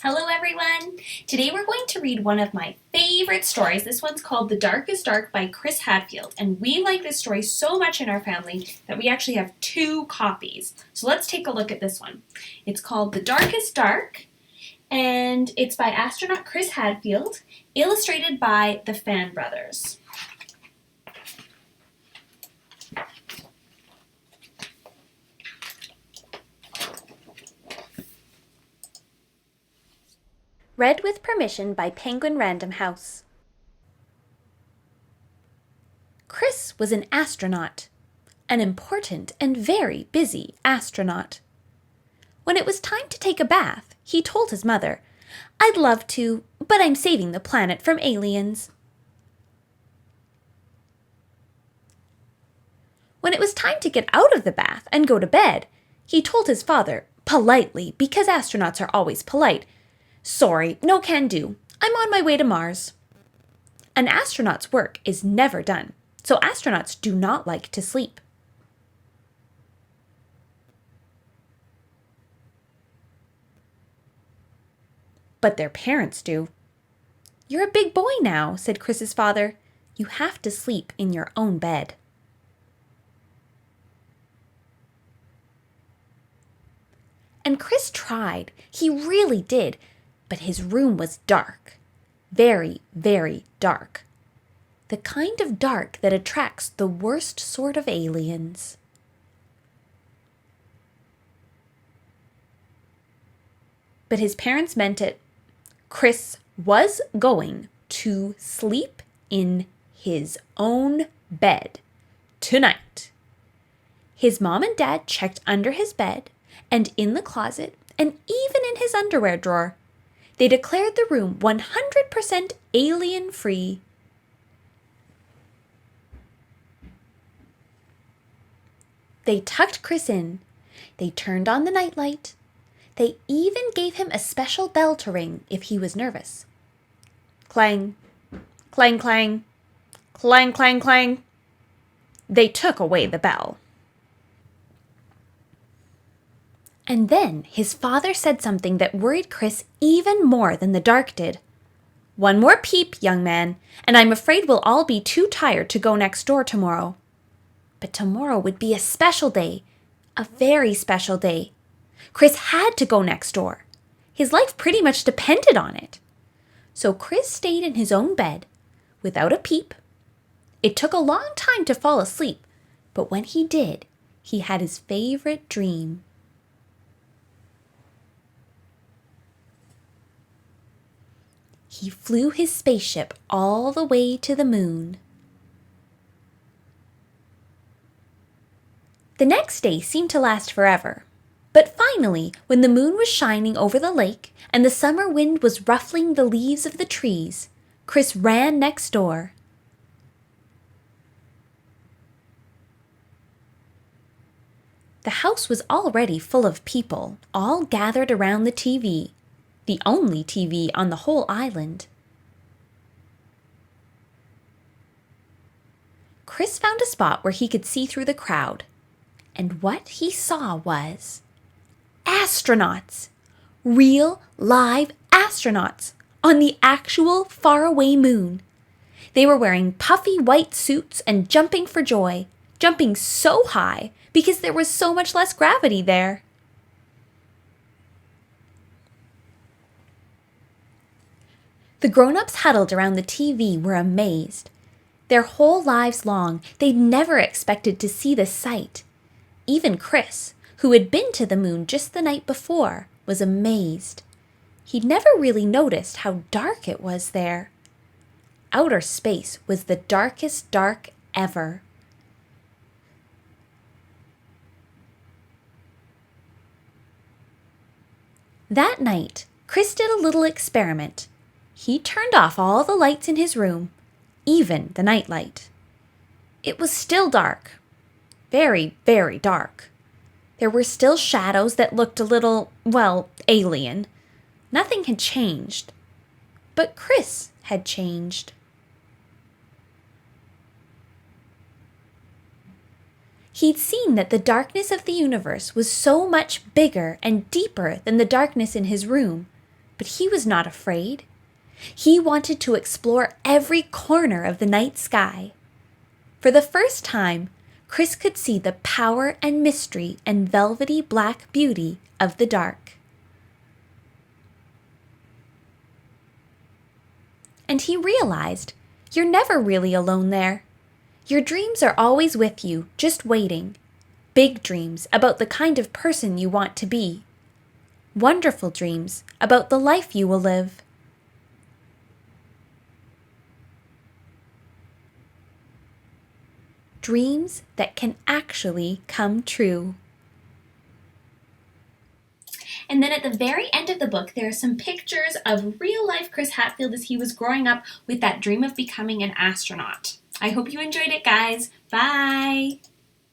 Hello everyone! Today we're going to read one of my favorite stories. This one's called The Darkest Dark by Chris Hadfield, and we like this story so much in our family that we actually have two copies. So let's take a look at this one. It's called The Darkest Dark, and it's by astronaut Chris Hadfield, illustrated by the Fan Brothers. Read with permission by Penguin Random House. Chris was an astronaut, an important and very busy astronaut. When it was time to take a bath, he told his mother, "I'd love to, but I'm saving the planet from aliens." When it was time to get out of the bath and go to bed, he told his father, politely, because astronauts are always polite, "Sorry, no can do. I'm on my way to Mars." An astronaut's work is never done, so astronauts do not like to sleep. But their parents do. "You're a big boy now," said Chris's father. "You have to sleep in your own bed." And Chris tried. He really did. But his room was dark. Very, very dark. The kind of dark that attracts the worst sort of aliens. But his parents meant it. Chris was going to sleep in his own bed tonight. His mom and dad checked under his bed and in the closet and even in his underwear drawer. They declared the room 100% alien-free. They tucked Chris in. They turned on the nightlight. They even gave him a special bell to ring if he was nervous. Clang, clang, clang, clang, clang, clang. They took away the bell. And then his father said something that worried Chris even more than the dark did. "One more peep, young man, and I'm afraid we'll all be too tired to go next door tomorrow." But tomorrow would be a special day, a very special day. Chris had to go next door. His life pretty much depended on it. So Chris stayed in his own bed, without a peep. It took a long time to fall asleep, but when he did, he had his favorite dream. He flew his spaceship all the way to the moon. The next day seemed to last forever. But finally, when the moon was shining over the lake and the summer wind was ruffling the leaves of the trees, Chris ran next door. The house was already full of people, all gathered around the TV. The only TV on the whole island. Chris found a spot where he could see through the crowd, and what he saw was astronauts! Real, live astronauts on the actual faraway moon. They were wearing puffy white suits and jumping for joy, jumping so high because there was so much less gravity there. The grown-ups huddled around the TV were amazed. Their whole lives long, they'd never expected to see this sight. Even Chris, who had been to the moon just the night before, was amazed. He'd never really noticed how dark it was there. Outer space was the darkest dark ever. That night, Chris did a little experiment. He turned off all the lights in his room, even the nightlight. It was still dark. Very, very dark. There were still shadows that looked a little, well, alien. Nothing had changed. But Chris had changed. He'd seen that the darkness of the universe was so much bigger and deeper than the darkness in his room, but he was not afraid. He wanted to explore every corner of the night sky. For the first time, Chris could see the power and mystery and velvety black beauty of the dark. And he realized you're never really alone there. Your dreams are always with you, just waiting. Big dreams about the kind of person you want to be. Wonderful dreams about the life you will live. Dreams that can actually come true. And then at the very end of the book, there are some pictures of real-life Chris Hadfield as he was growing up with that dream of becoming an astronaut. I hope you enjoyed it, guys. Bye!